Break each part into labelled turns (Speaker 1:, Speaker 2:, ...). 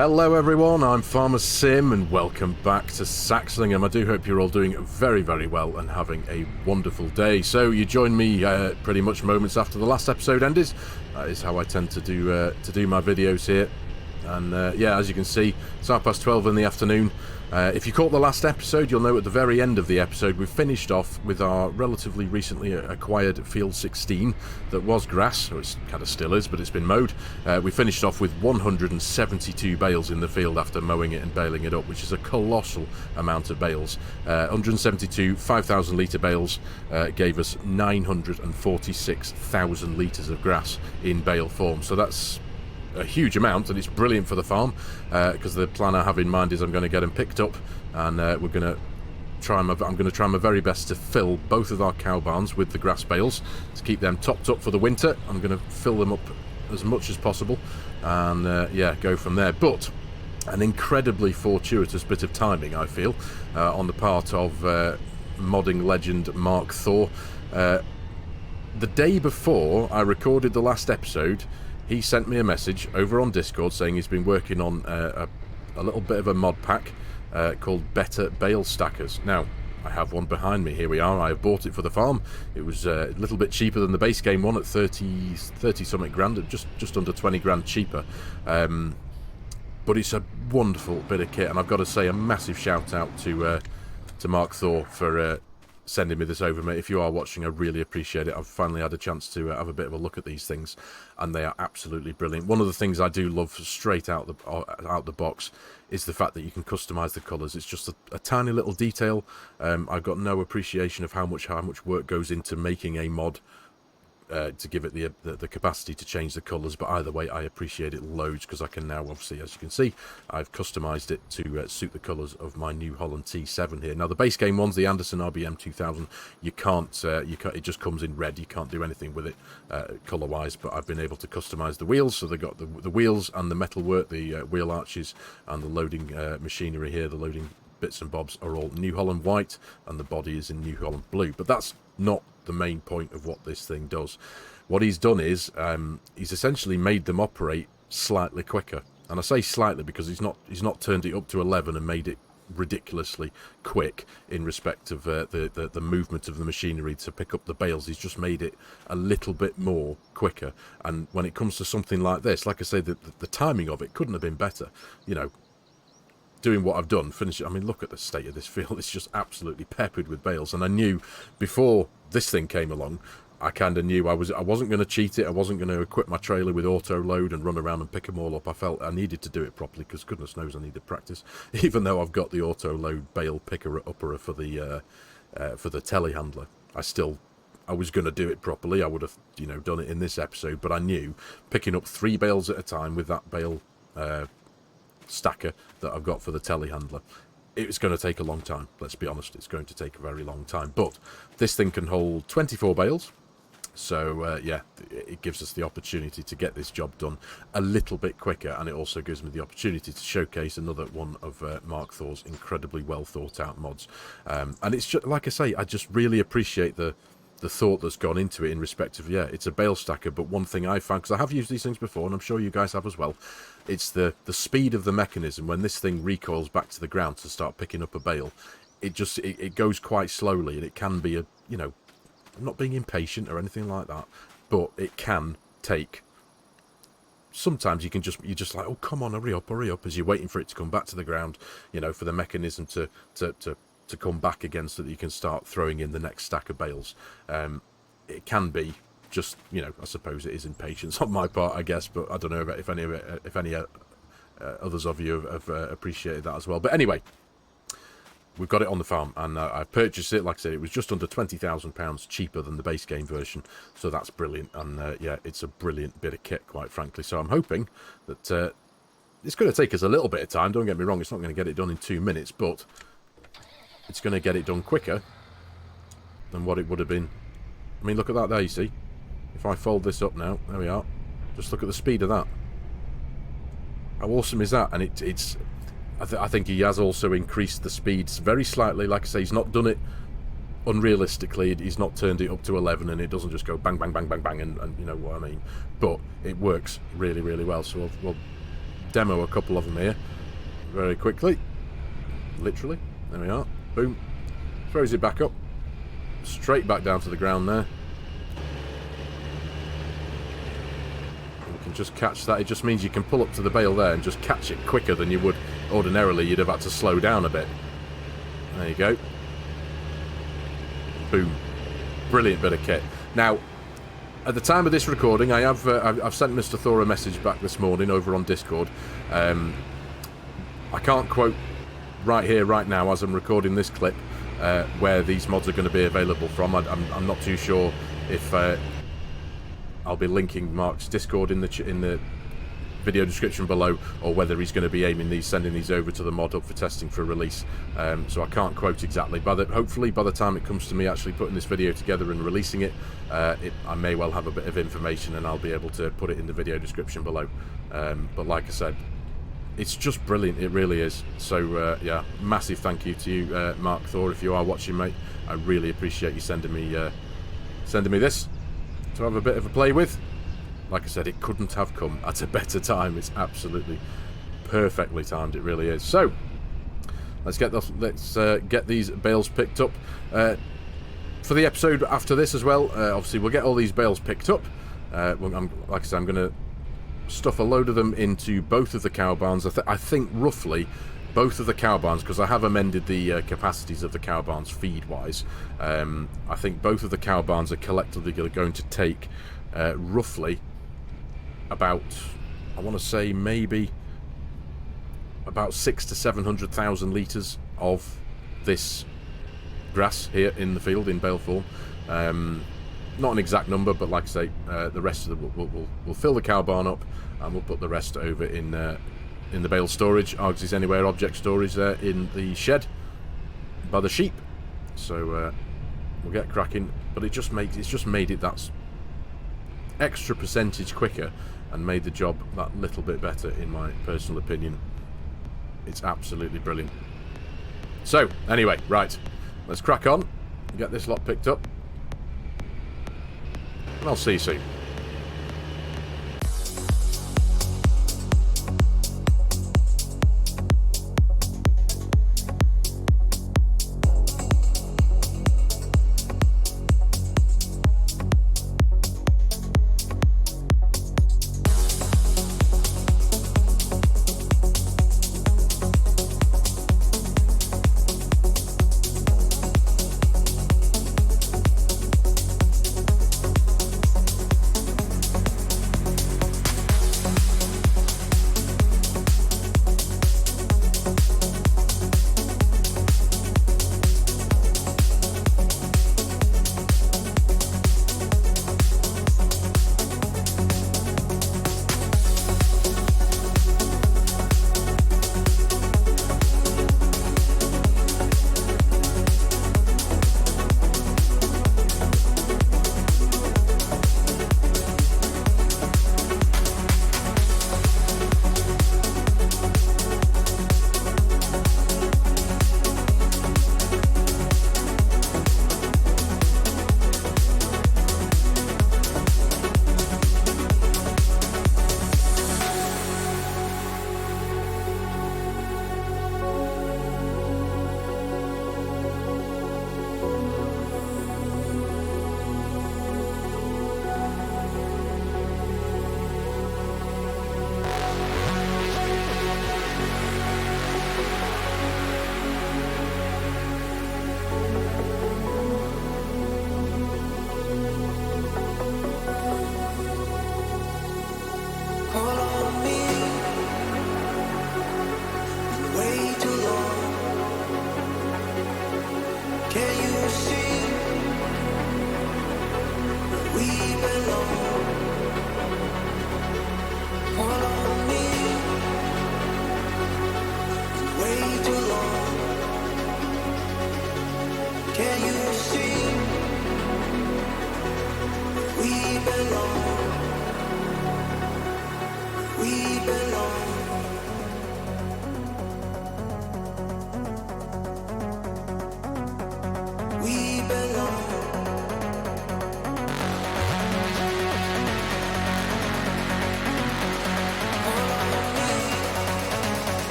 Speaker 1: Hello everyone, I'm Farmer Sim and welcome back to Saxlingham. I do hope you're all doing very, very well and having a wonderful day. So you joined me pretty much moments after the last episode ended. That is how I tend to do my videos here. And yeah, as you can see, it's 12:30 in the afternoon. If you caught the last episode, you'll know at the very end of the episode we finished off with our relatively recently acquired Field 16 that was grass, or it kind of still is, but it's been mowed. We finished off with 172 bales in the field after mowing it and baling it up, which is a colossal amount of bales. 172 5,000 litre bales gave us 946,000 litres of grass in bale form. So that's a huge amount, and it's brilliant for the farm because the plan I have in mind is I'm going to get them picked up, and I'm going to try my very best to fill both of our cow barns with the grass bales to keep them topped up for the winter. I'm going to fill them up as much as possible, and yeah, go from there. But an incredibly fortuitous bit of timing, I feel, on the part of modding legend Mark Thor. The day before I recorded the last episode, he sent me a message over on Discord saying he's been working on a little bit of a mod pack called Better Bale stackers. Now, I have one behind me. Here we are. I have bought it for the farm. It was a little bit cheaper than the base game one at 30 something grand, just under 20 grand cheaper. But it's a wonderful bit of kit, and I've got to say a massive shout out to Mark Thor for sending me this over, mate. If you are watching, I really appreciate it. I've finally had a chance to have a bit of a look at these things, and they are absolutely brilliant. One of the things I do love straight out the box is the fact that you can customize the colors. It's just a tiny little detail. I've got no appreciation of how much work goes into making a mod to give it the capacity to change the colours, but either way I appreciate it loads because I can now, obviously, as you can see, I've customised it to suit the colours of my New Holland T7 here. Now the base game one's the Anderson RBM 2000. You can't, it just comes in red. You can't do anything with it colour wise, but I've been able to customise the wheels, so they got the wheels and the metalwork, the wheel arches and the loading machinery here, the loading bits and bobs are all New Holland white, and the body is in New Holland blue. But that's not the main point of what this thing does. What he's done is he's essentially made them operate slightly quicker, and I say slightly because he's not turned it up to 11 and made it ridiculously quick in respect of the movement of the machinery to pick up the bales. He's just made it a little bit more quicker, and when it comes to something like this, like I say, the timing of it couldn't have been better. You know, doing what I've done, finish it. I mean, look at the state of this field. It's just absolutely peppered with bales. And I knew before this thing came along, I kind of knew I wasn't going to cheat it. I wasn't going to equip my trailer with auto load and run around and pick them all up. I felt I needed to do it properly because goodness knows I needed practice. Even though I've got the auto load bale picker upper for the telehandler, I was going to do it properly. I would have, done it in this episode, but I knew picking up 3 bales at a time with that bale stacker that I've got for the telehandler, it's going to take a long time. Let's be honest, it's going to take a very long time. But this thing can hold 24 bales, so yeah, it gives us the opportunity to get this job done a little bit quicker, and it also gives me the opportunity to showcase another one of Mark Thor's incredibly well thought out mods. And it's just, like I say, I just really appreciate the thought that's gone into it in respect of, yeah, it's a bale stacker, but one thing I found, because I have used these things before, and I'm sure you guys have as well, it's the speed of the mechanism. When this thing recoils back to the ground to start picking up a bale, it goes quite slowly, and it can be I'm not being impatient or anything like that, but it can take, sometimes you're just like, oh, come on, hurry up, as you're waiting for it to come back to the ground, for the mechanism to come back again so that you can start throwing in the next stack of bales. It can be just, I suppose it is impatience on my part, I guess, but I don't know if any others of you have appreciated that as well. But anyway, we've got it on the farm, and I purchased it. Like I said, it was just under £20,000 cheaper than the base game version, so that's brilliant. And yeah, it's a brilliant bit of kit, quite frankly. So I'm hoping that it's going to take us a little bit of time. Don't get me wrong, it's not going to get it done in 2 minutes, but it's going to get it done quicker than what it would have been. I mean, look at that there, you see. If I fold this up now, there we are. Just look at the speed of that. How awesome is that? And I think he has also increased the speeds very slightly. Like I say, he's not done it unrealistically. He's not turned it up to 11, and it doesn't just go bang, bang, bang, bang, bang, and you know what I mean. But it works really, really well. So we'll demo a couple of them here very quickly. Literally. There we are. Boom. Throws it back up. Straight back down to the ground there. And we can just catch that. It just means you can pull up to the bale there and just catch it quicker than you would ordinarily. You'd have had to slow down a bit. There you go. Boom. Brilliant bit of kit. Now, at the time of this recording, I've sent Mr. Thor a message back this morning over on Discord. I can't quote right here, right now, as I'm recording this clip, where these mods are going to be available from. I'm not too sure if I'll be linking Mark's Discord in the video description below, or whether he's going to be sending these over to the mod hub for testing for release. So I can't quote exactly, but hopefully by the time it comes to me actually putting this video together and releasing it, I may well have a bit of information, and I'll be able to put it in the video description below. But like I said, it's just brilliant. It really is. So yeah, massive thank you to you, Mark Thor, if you are watching, mate. I really appreciate you sending me this to have a bit of a play with. Like I said, it couldn't have come at a better time. It's absolutely perfectly timed. It really is. So let's get these bales picked up for the episode after this as well. Obviously, we'll get all these bales picked up. Like I said, I'm going to stuff a load of them into both of the cow barns. I think roughly both of the cow barns, because I have amended the capacities of the cow barns feed-wise. I think both of the cow barns are collectively going to take roughly about, I want to say maybe about 600,000 to 700,000 litres of this grass here in the field in bale form. Not an exact number, but like I say, the rest of we'll fill the cow barn up, and we'll put the rest over in the bale storage, Argsy's Anywhere object storage there in the shed by the sheep. So we'll get cracking, but it's just made it that extra percentage quicker, and made the job that little bit better, in my personal opinion. It's absolutely brilliant. So anyway, right, let's crack on, get this lot picked up, and I'll see you soon.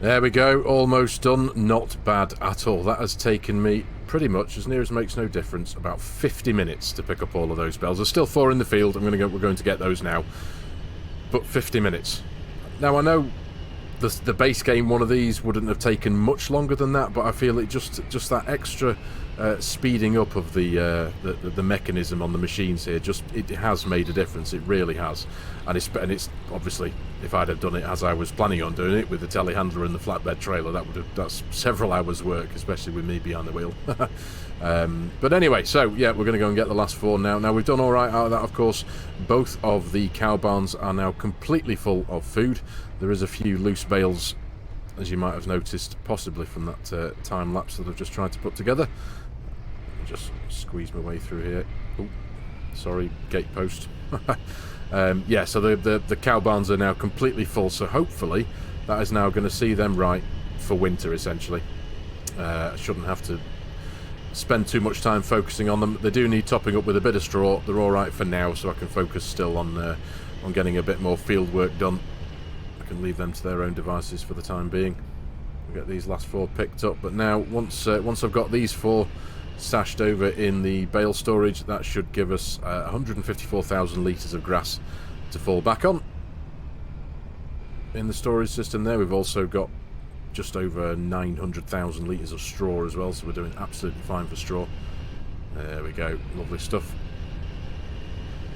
Speaker 1: There we go, almost done. Not bad at all. That has taken me pretty much, as near as makes no difference, about 50 minutes to pick up all of those bales. There's still 4 in the field. We're going to get those now. But 50 minutes. Now, I know the base game, one of these, wouldn't have taken much longer than that, but I feel it just that extra speeding up of the mechanism on the machines here, it has made a difference. It really has. And it's obviously, if I'd have done it as I was planning on doing it, with the telehandler and the flatbed trailer, that's several hours work, especially with me behind the wheel. But anyway, so yeah, we're going to go and get the last 4 now. Now, we've done all right out of that, of course. Both of the cow barns are now completely full of food. There is a few loose bales, as you might have noticed, possibly from that time lapse that I've just tried to put together. Just squeeze my way through here. Oh, sorry, gate post. Yeah, so the cow barns are now completely full, so hopefully that is now going to see them right for winter, essentially. I shouldn't have to spend too much time focusing on them. They do need topping up with a bit of straw. They're all right for now, so I can focus still on getting a bit more field work done. I can leave them to their own devices for the time being. We'll get these last 4 picked up, but now once I've got these 4 stashed over in the bale storage, that should give us 154,000 litres of grass to fall back on. In the storage system there, we've also got just over 900,000 litres of straw as well, so we're doing absolutely fine for straw. There we go, lovely stuff.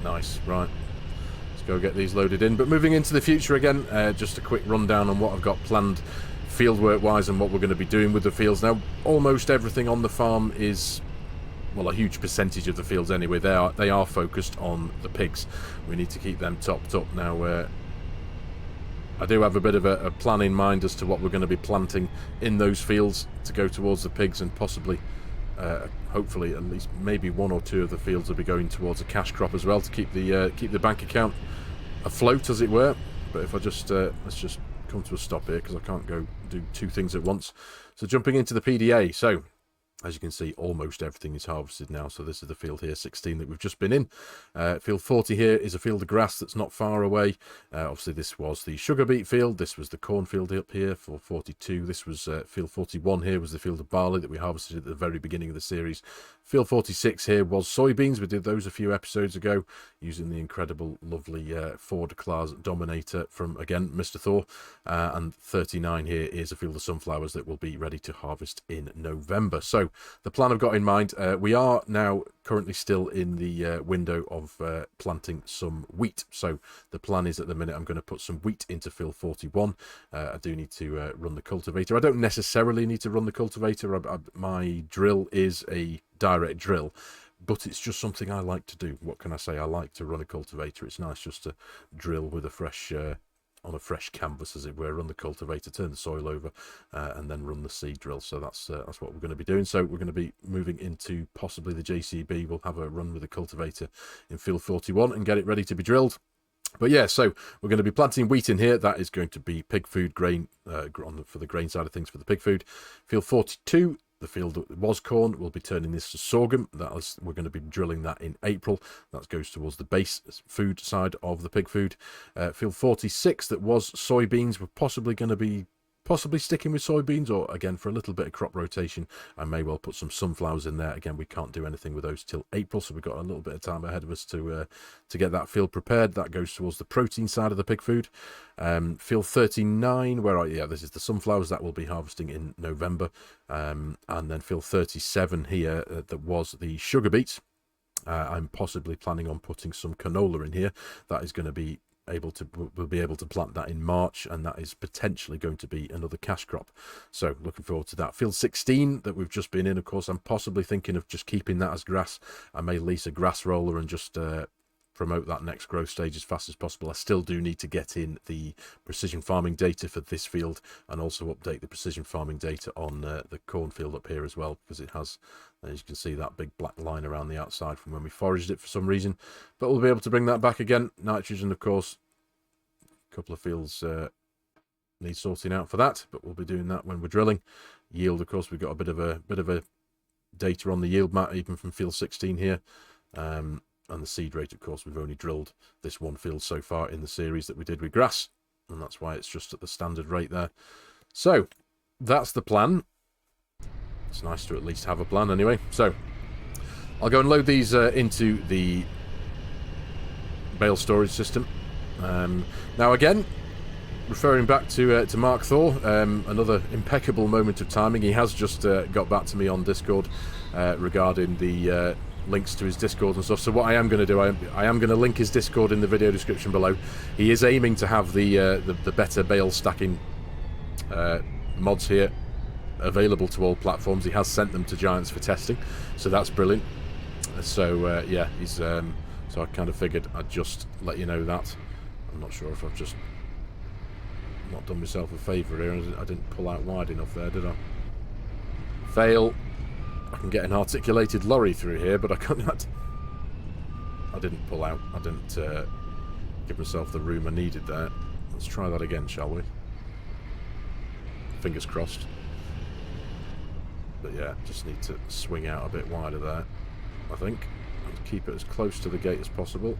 Speaker 1: Nice, right. Let's go get these loaded in. But moving into the future again, just a quick rundown on what I've got planned fieldwork wise and what we're going to be doing with the fields. Now, almost everything on the farm is, well, a huge percentage of the fields anyway, they are focused on the pigs. We need to keep them topped up. Now, I do have a bit of a plan in mind as to what we're going to be planting in those fields to go towards the pigs, and possibly, hopefully, at least maybe 1 or 2 of the fields will be going towards a cash crop as well, to keep the bank account afloat, as it were. But if I just let's just come to a stop here, because I can't go do 2 things at once. So jumping into the PDA, so as you can see, almost everything is harvested now. So this is the field here, 16, that we've just been in. Field 40 here is a field of grass that's not far away. Obviously, this was the sugar beet field. This was the cornfield up here for 42. This was field 41 here was the field of barley that we harvested at the very beginning of the series. Field 46 here was soybeans. We did those a few episodes ago using the incredible, lovely Ford Claas Dominator from, again, Mr. Thor. And 39 here is a field of sunflowers that will be ready to harvest in November. So the plan I've got in mind, we are now currently still in the window of planting some wheat. So the plan is, at the minute, I'm going to put some wheat into field 41. I do need to run the cultivator. I don't necessarily need to run the cultivator. My drill is a direct drill, but it's just something I like to do. What can I say? I like to run a cultivator. It's nice just to drill with a fresh on a fresh canvas, as it were. Run the cultivator, turn the soil over, and then run the seed drill. So that's what we're going to be doing. So we're going to be moving into possibly the JCB. We'll have a run with the cultivator in field 41 and get it ready to be drilled. But yeah, so we're going to be planting wheat in here. That is going to be pig food, grain, for the grain side of things, for the pig food. Field 42, the field that was corn, we'll be turning this to sorghum. We're going to be drilling that in April. That goes towards the base food side of the pig food. Field 46, that was soybeans. We're possibly going to be sticking with soybeans, or again, for a little bit of crop rotation, I may well put some sunflowers in there. Again, we can't do anything with those till April, so we've got a little bit of time ahead of us to get that field prepared. That goes towards the protein side of the pig food. Field 39, this is the sunflowers that we'll be harvesting in November. And then field 37 here, that was the sugar beets. I'm possibly planning on putting some canola in here. That is going to be we'll be able to plant that in March, and that is potentially going to be another cash crop. So looking forward to that. Field 16 that we've just been in, of course, I'm possibly thinking of just keeping that as grass. I may lease a grass roller and just promote that next growth stage as fast as possible. I still do need to get in the precision farming data for this field, and also update the precision farming data on the cornfield up here as well, because it has, as you can see, that big black line around the outside from when we foraged it for some reason. But we'll be able to bring that back again. Nitrogen, of course, a couple of fields need sorting out for that, but we'll be doing that when we're drilling. Yield, of course, we've got a bit of a data on the yield map, even from field 16 here. And the seed rate, of course, we've only drilled this one field so far in the series that we did with grass, and that's why it's just at the standard rate there. So, that's the plan. It's nice to at least have a plan anyway. So, I'll go and load these into the bale storage system. Now again, referring back to Mark Thor, another impeccable moment of timing. He has just got back to me on Discord regarding the links to his Discord and stuff. So what I am going to do, I am going to link his Discord in the video description below. He is aiming to have the Better Bale stacking mods here available to all platforms. He has sent them to Giants for testing, so that's brilliant. So yeah, he's so I kind of figured I'd just let you know that. I'm not sure if I've just not done myself a favour here. I didn't pull out wide enough there, did I? Fail. I can get an articulated lorry through here, but I couldn't. I didn't pull out. I didn't give myself the room I needed there. Let's try that again, shall we? Fingers crossed. But yeah, just need to swing out a bit wider there, I think, and keep it as close to the gate as possible.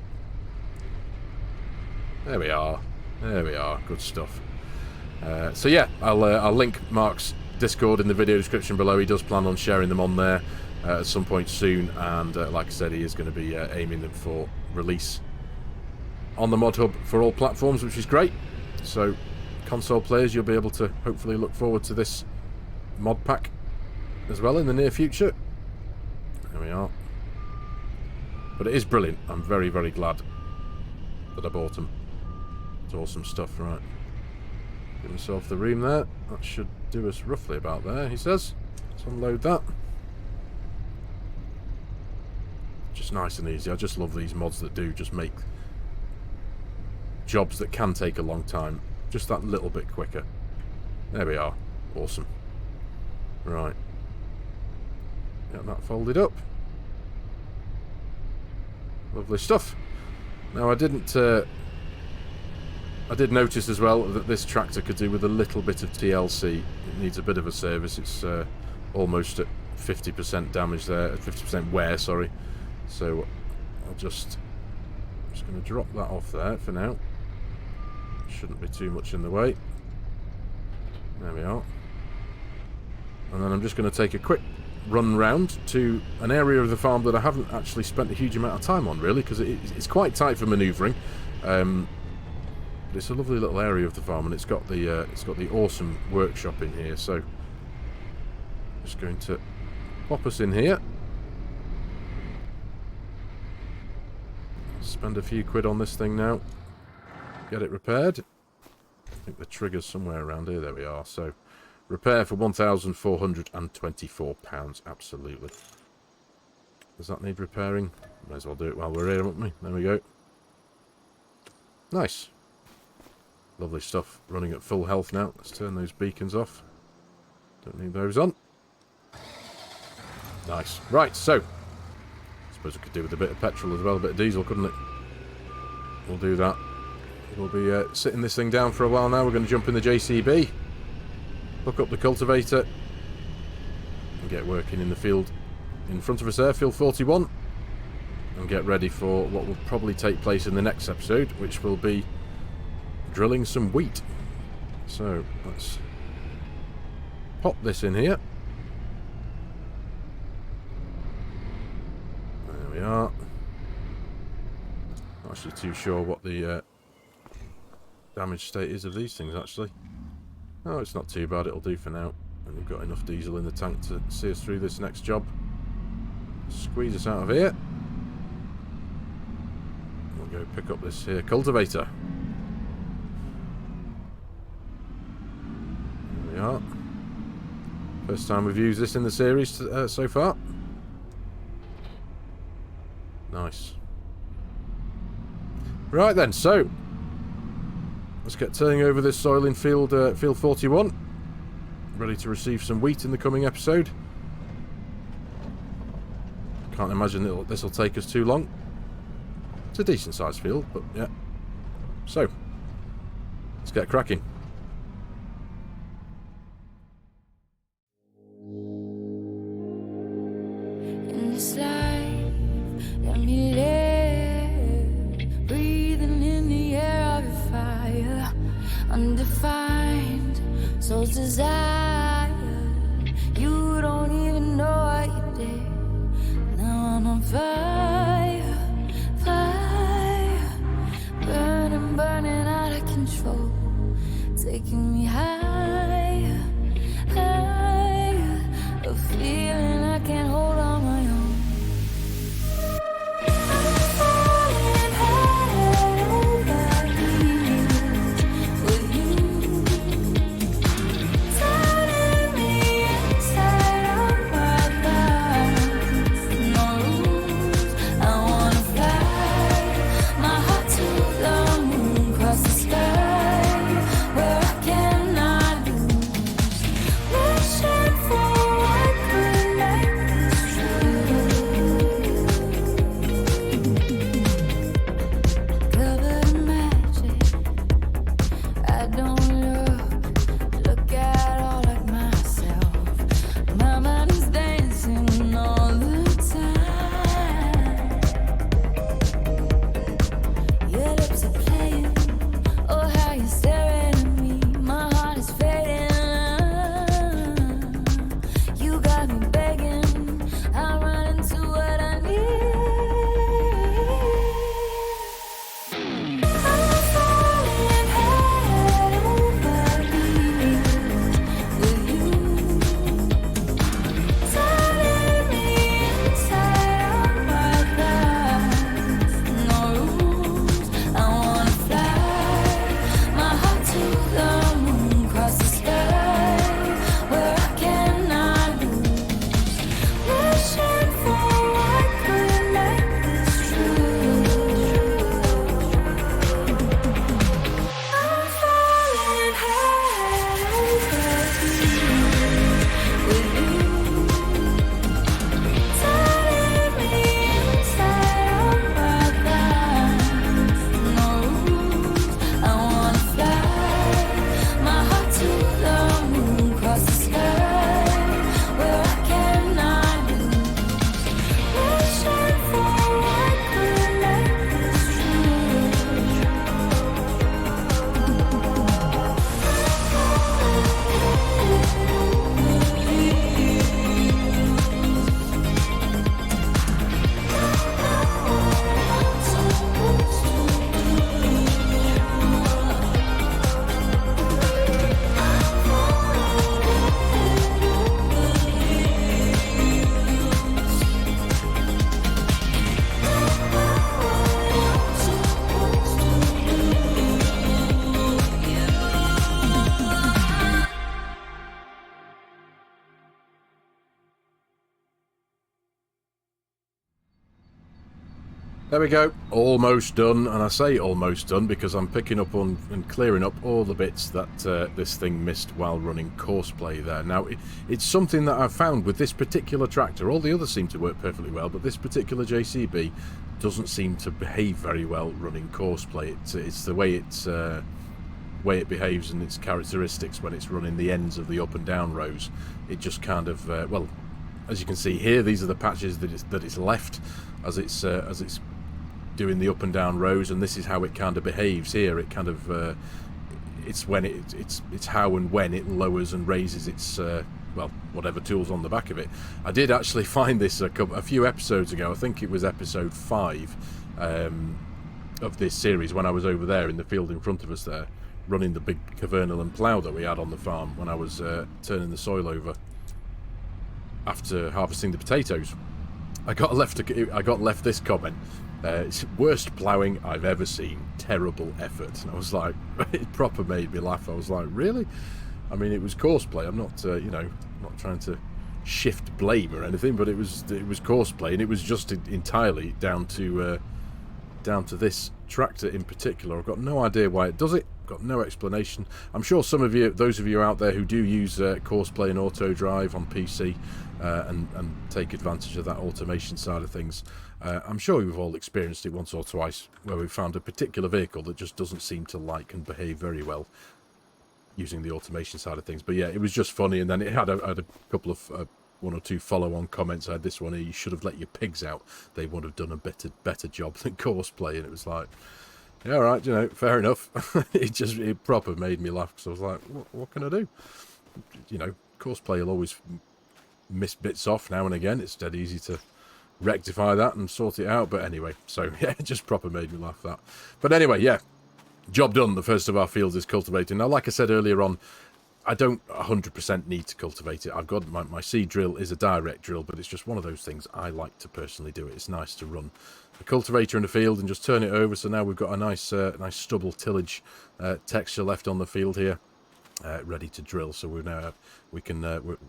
Speaker 1: There we are. There we are. Good stuff. So yeah, I'll link Mark's Discord in the video description below. He does plan on sharing them on there at some point soon, and like I said, he is going to be aiming them for release on the Mod Hub for all platforms, which is great. So console players, you'll be able to hopefully look forward to this mod pack as well in the near future. There we are. But it is brilliant. I'm very, very glad that I bought them. It's awesome stuff. Right, give myself the room there. That should do us roughly about there, he says. Let's unload that. Just nice and easy. I just love these mods that do just make jobs that can take a long time just that little bit quicker. There we are. Awesome. Right. Get that folded up. Lovely stuff. Now I did notice as well that this tractor could do with a little bit of TLC. It needs a bit of a service. It's almost at 50% damage there, 50% wear, sorry. So I'm just going to drop that off there for now. Shouldn't be too much in the way. There we are. And then I'm just going to take a quick run round to an area of the farm that I haven't actually spent a huge amount of time on, really, because it's quite tight for manoeuvring. But it's a lovely little area of the farm, and it's got the awesome workshop in here. So just going to pop us in here, spend a few quid on this thing now, get it repaired. I think the trigger's somewhere around here. There we are. So repair for £1,424, absolutely. Does that need repairing? May as well do it while we're here, won't we? There we go. Nice. Lovely stuff. Running at full health now. Let's turn those beacons off. Don't need those on. Nice. Right, so I suppose we could do with a bit of petrol as well, a bit of diesel, couldn't it? We'll do that. We'll be sitting this thing down for a while now. We're going to jump in the JCB, hook up the cultivator, and get working in the field in front of us there, field 41, and get ready for what will probably take place in the next episode, which will be drilling some wheat. So let's pop this in here. There we are. Not actually too sure what the damage state is of these things, actually. Oh, it's not too bad. It'll do for now. And we've got enough diesel in the tank to see us through this next job. Squeeze us out of here. We'll go pick up this here cultivator. There we are. First time we've used this in the series so far. Nice. Right then, so let's get turning over this soil in field 41. Ready to receive some wheat in the coming episode. Can't imagine this will take us too long. It's a decent sized field, but yeah. So, let's get cracking.
Speaker 2: In this life, let me live, breathing in the air of your fire, undefined, soul's desire. You don't even know what you did. Now I'm on fire, fire, burning, burning out of control, taking me higher, higher, a feeling I can't hold on my own. I'm falling head over heels for you, turning me inside out my thoughts. No rules, I wanna fly my heart to the moon, cross the sky where I cannot lose. Wishing for what could make this true. Covered in magic, I don't look at all like myself. My mind is dancing all the time. Your lips are playing, oh how you're staring at me. My heart is fading. You got me begging, I'm running to what I need. I'm falling head over heels for you, turning me inside out my thoughts. No rules, I wanna fly my heart to the moon, cross the sky where I cannot lose. Wishing for what could make this true. I'm falling head over heels with you, turning me inside out my thoughts. No rules, I wanna fly my heart to the moon, cross the sky where I cannot lose. Wishing for what could make this true.
Speaker 1: There we go, almost done, and I say almost done because I'm picking up on and clearing up all the bits that this thing missed while running courseplay there. Now, it's something that I've found with this particular tractor. All the others seem to work perfectly well, but this particular JCB doesn't seem to behave very well running courseplay. It's the way it behaves and its characteristics when it's running the ends of the up and down rows. It just kind of, well, as you can see here, these are the patches that it's left as it's doing the up and down rows, and this is how it kind of behaves here. It kind of it's when it's how and when it lowers and raises its well, whatever tools on the back of it. I did actually find this a few episodes ago. I think it was episode 5 of this series, when I was over there in the field in front of us there, running the big Cavernal and plough that we had on the farm when I was turning the soil over after harvesting the potatoes. I got left this comment. It's worst ploughing I've ever seen. Terrible effort. And I was like, it proper made me laugh. I was like, really? I mean, it was courseplay. I'm not, you know, not trying to shift blame or anything, but it was courseplay, and it was just entirely down to this tractor in particular. I've got no idea why it does it. Got no explanation. I'm sure some of you, those of you out there who do use courseplay and auto drive on PC and take advantage of that automation side of things, I'm sure we've all experienced it once or twice, where we've found a particular vehicle that just doesn't seem to like and behave very well using the automation side of things. But yeah, it was just funny. And then it had a couple of one or two follow-on comments. I had this one here: you should have let your pigs out, they would have done a better job than courseplay. And it was like, Yeah, all right, you know, fair enough. It proper made me laugh, because I was like, what can I do? You know, courseplay will always miss bits off now and again. It's dead easy to rectify that and sort it out. But anyway, so yeah, it just proper made me laugh, that. But anyway, yeah, job done. The first of our fields is cultivating. Now, like I said earlier on, I don't 100% need to cultivate it. I've got my seed drill is a direct drill, but it's just one of those things I like to personally do it. It's nice to run a cultivator in the field and just turn it over. So now we've got a nice stubble tillage texture left on the field here, ready to drill. So we can,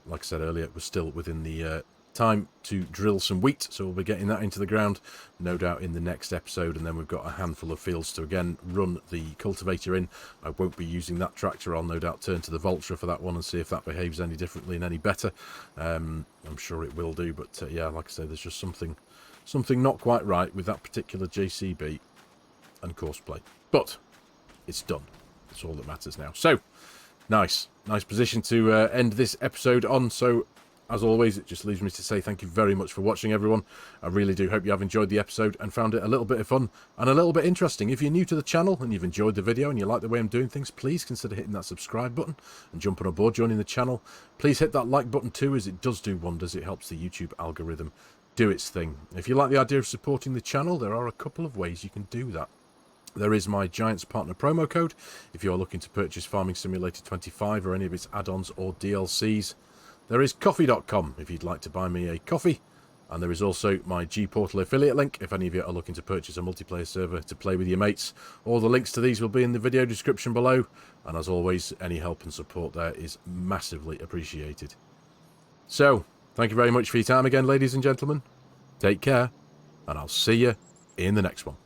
Speaker 1: like I said earlier, we're still within the time to drill some wheat, so we'll be getting that into the ground no doubt in the next episode. And then we've got a handful of fields to again run the cultivator in. I won't be using that tractor. I'll no doubt turn to the Vulture for that one and see if that behaves any differently and any better. I'm sure it will do, but yeah, like I say, there's just something not quite right with that particular JCB and courseplay, but it's done. That's all that matters now. So nice position to end this episode on. So as always, it just leaves me to say thank you very much for watching, everyone. I really do hope you have enjoyed the episode and found it a little bit of fun and a little bit interesting. If you're new to the channel and you've enjoyed the video and you like the way I'm doing things, please consider hitting that subscribe button and jumping on board, joining the channel. Please hit that like button too, as it does do wonders. It helps the YouTube algorithm do its thing. If you like the idea of supporting the channel, there are a couple of ways you can do that. There is my Giants Partner promo code if you're looking to purchase Farming Simulator 25 or any of its add-ons or DLCs. There is coffee.com if you'd like to buy me a coffee. And there is also my G-Portal affiliate link if any of you are looking to purchase a multiplayer server to play with your mates. All the links to these will be in the video description below. And as always, any help and support there is massively appreciated. So, thank you very much for your time again, ladies and gentlemen. Take care, and I'll see you in the next one.